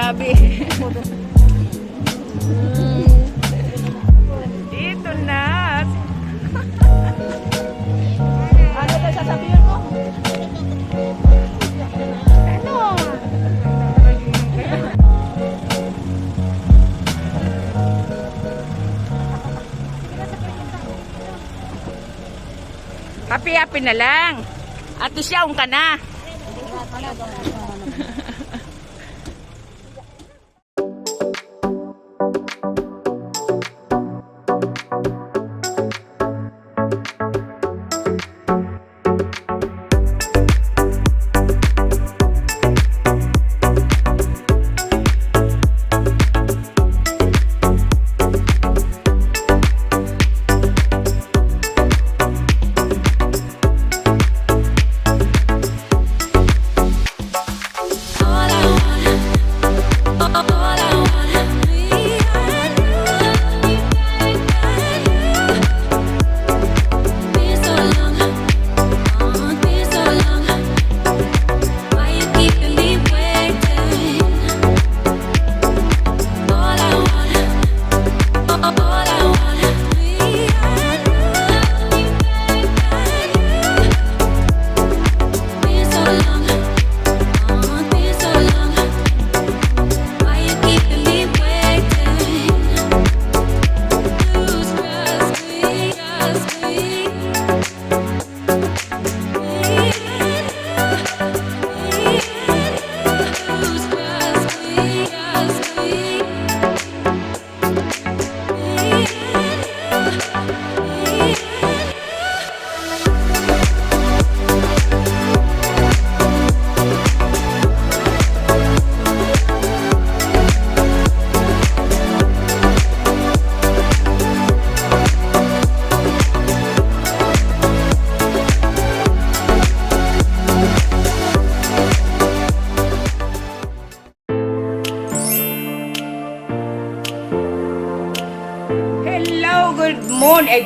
grabe. Dito na. Ano daw sasabihin mo? Ano? Happy na lang. At siyang ka na.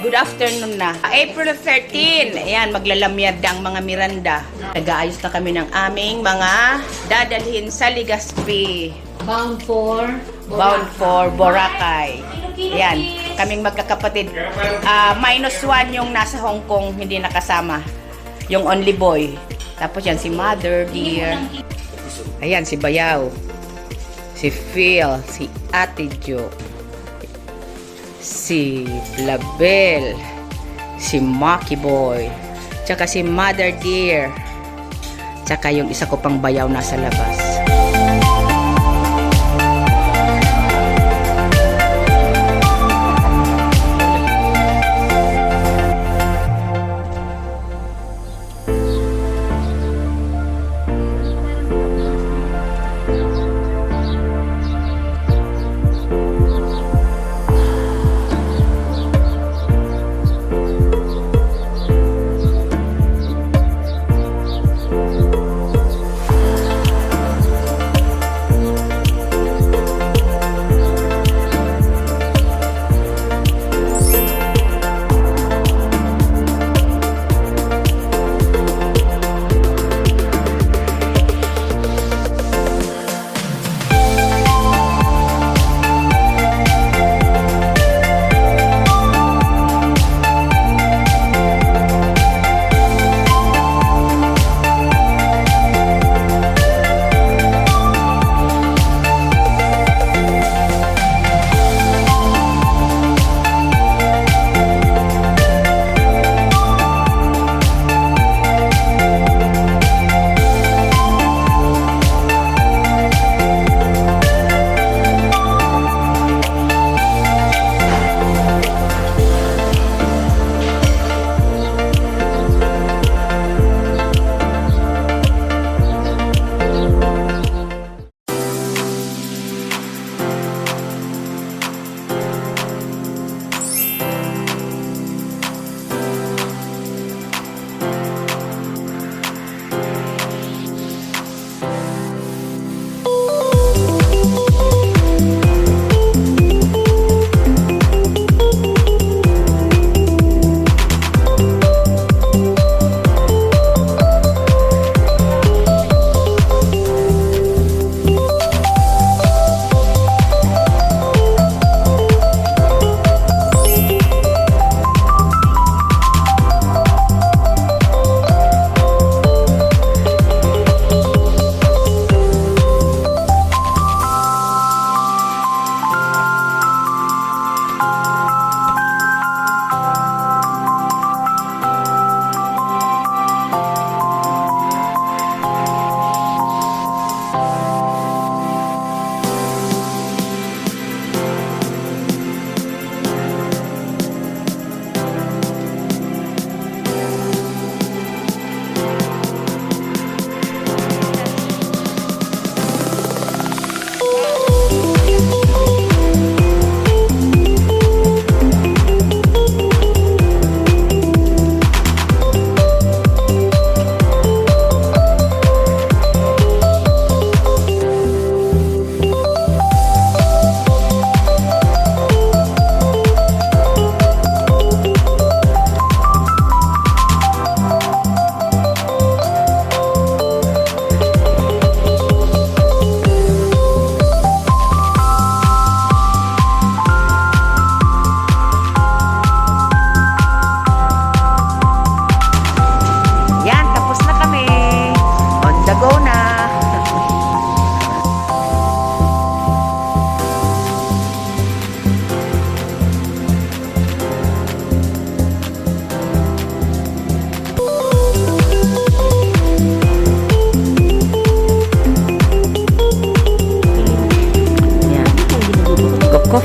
Good afternoon na. April 13. Ayan, maglalamyad ang mga Miranda. Nag-aayos na kami ng aming mga dadalhin sa Legazpi. Bound for Boracay. Ayan, kaming magkakapatid. -1 yung nasa Hong Kong, hindi nakasama. Yung only boy. Tapos yan, si Mother, dear. Ayan, si Bayaw. Si Phil. Si Ate Jo. Si Label, si Maki Boy, tsaka si Mother Dear, tsaka yung isa ko pang bayaw nasa labas.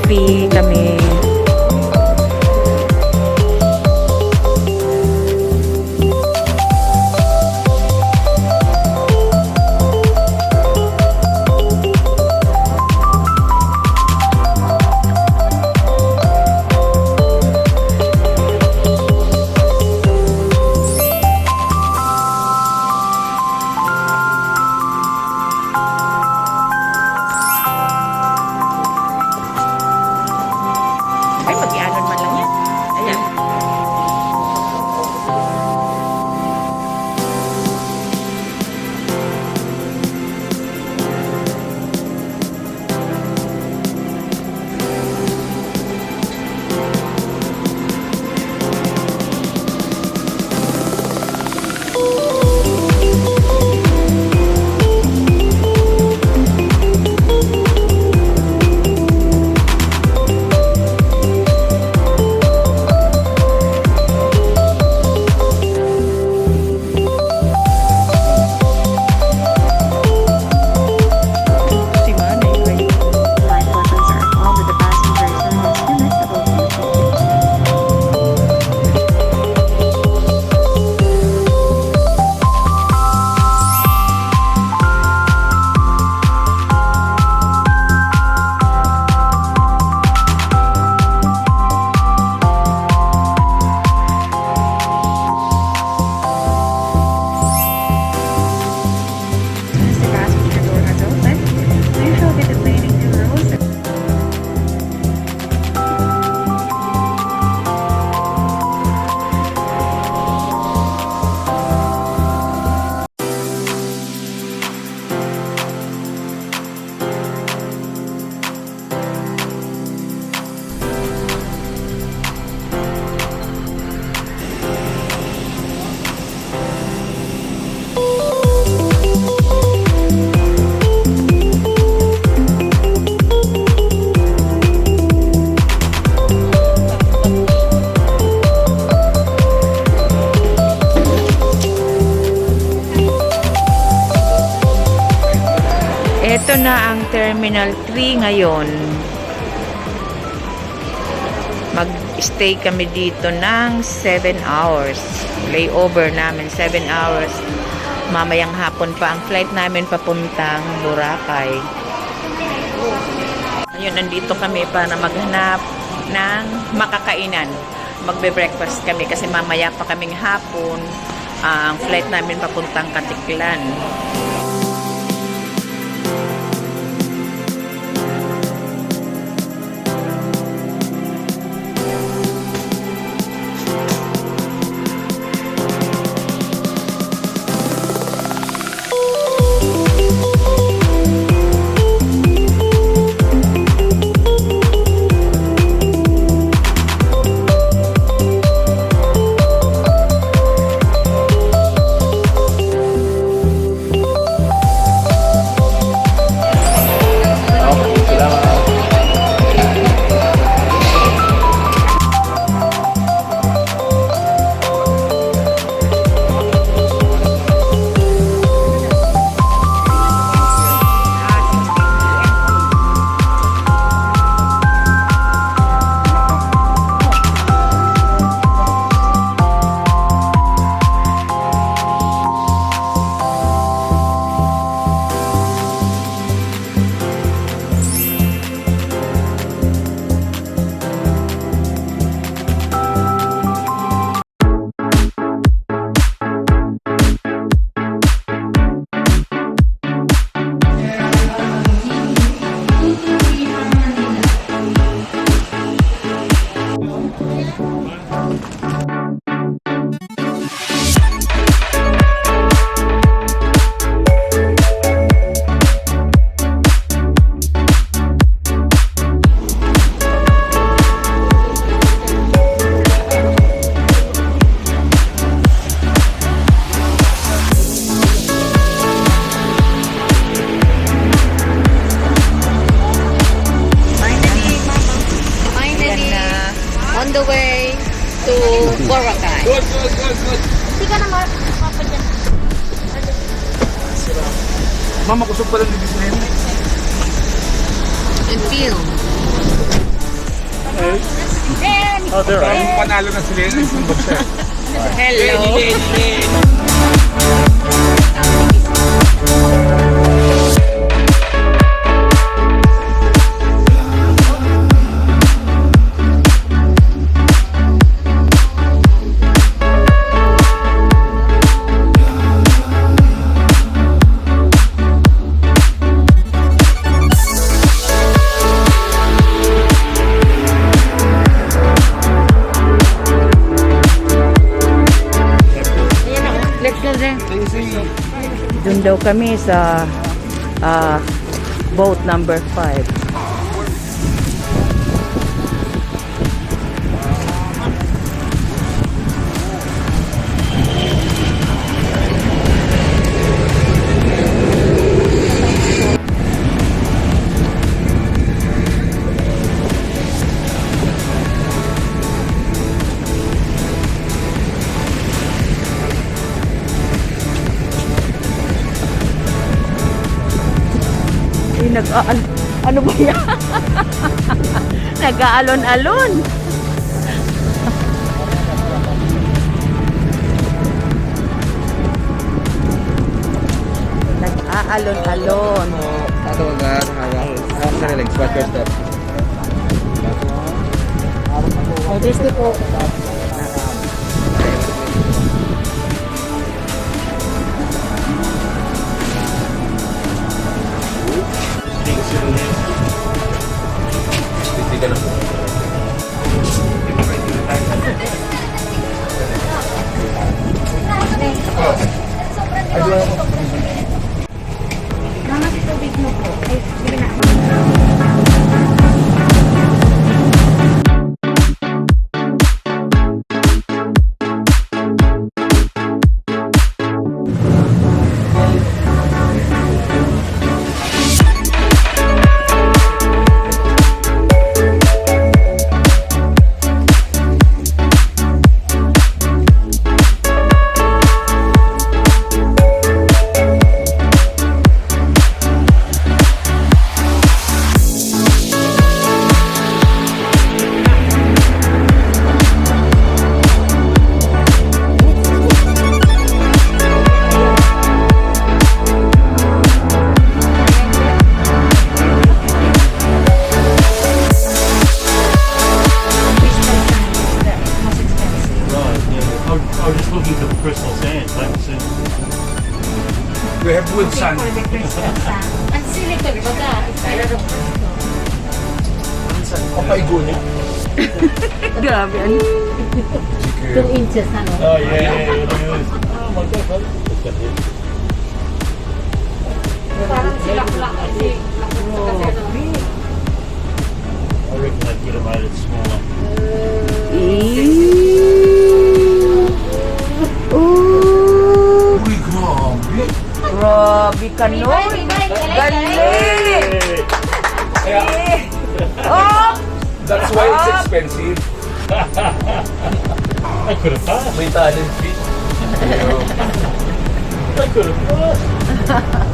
Coffee kami. Ay, mag-ianon man lang yan. Ayan. Si Manay, right? Life weapons are all with the passengers and most delectable people. As the passenger door has opened, you shall be deplaning to rows. Ito na ang Terminal 3 ngayon. Mag-stay kami dito ng 7 hours. Layover namin 7 hours. Mamayang hapon pa ang flight namin papuntang Boracay. Ayun, nandito kami para maghanap ng makakainan. Magbe-breakfast kami kasi mamaya pa kaming hapon ang flight namin papuntang Katiklan. BORACAY. Good. Hindi ka na mapapadyan. Mama, kusog pa lang yung business. And feel. Oh, they're right. Panalo na sila yung sumbag siya. Hello. Let's go there. Doon daw kami sa boat number 5. Ano ba yan? Nag-aalon-alon. Nag-aalon-alon. Ano nga, hawak sa legs, watch your step. Oh, this po. Hindi ka lang po. Mama, si tubig mo po. Ay, sige na. I was just looking for the crystal sand. I haven't seen it. We have wood sand. Ang silicone, baga. Kapaigo niya. Grabe, ano? 2 inches, ano? Oh, yeah. Look at this. Oh, my God. Look at this. Parang silak-lak. I reckon they could have made it smaller. Uy, grabe. Grabe ka nun. Galing! Kaya, Oh! that's why it's expensive. They could have passed. May talent fee. They could have passed.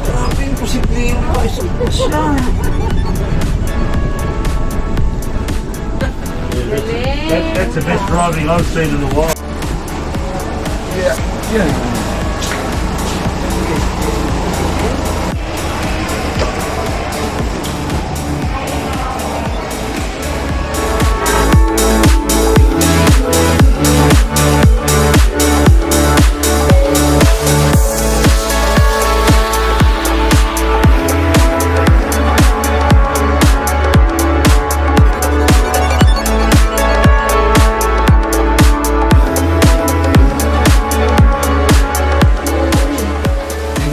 Grabe, imposible yung paisip ko siya. That's the best driving I've seen in a while. Yeah, yeah.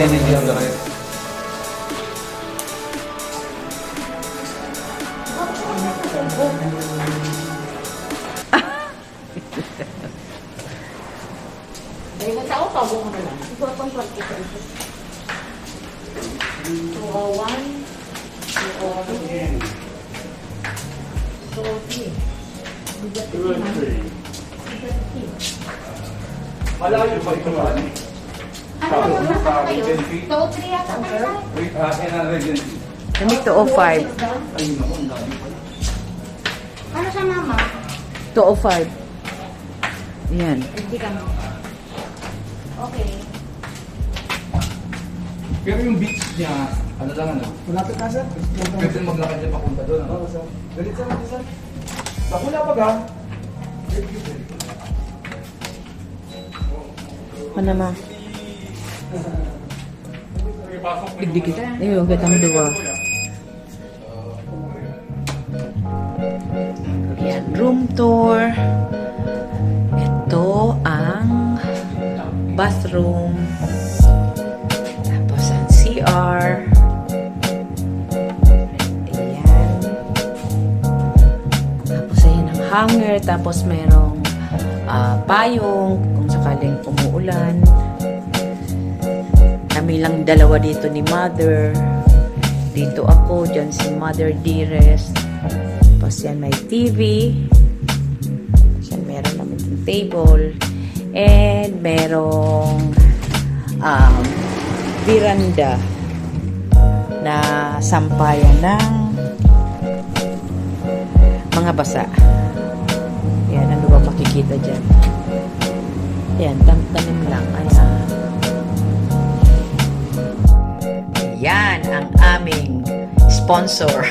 Hindi ang dami. Ayun sa auto, buo mo na lang. Ito ang pag-ito. 201. 203. Malayo pa ito ba? Ano na sa kayo? 203 yata kayo. Wait, Kami 205. Ayun ako, ang dami pa. Ano sa mama? 205. Yan. Hindi ka mo. Okay. Pero yung beach niya, ano lang ano? Malapit na sir. Pwede maglakad niya papunta doon. Oo sir. Galit sir, sir. Bakula pa ka? Ano ma? Digdikit. Ayun, gatang duwa. Yan, room tour. Ito ang bathroom. Tapos ang CR. Ayan. Tapos ayan ang hanger. Tapos merong payong kung sakaling umuulan. Kami lang dalawa dito ni Mother. Dito ako, dyan si Mother Dearest. Tapos yan may TV. Yan meron naman yung table. And merong veranda na sampayan ng mga basa. Yan, ano ba makikita dyan? Yan, tanim lang. Ayan. Yan ang aming sponsor.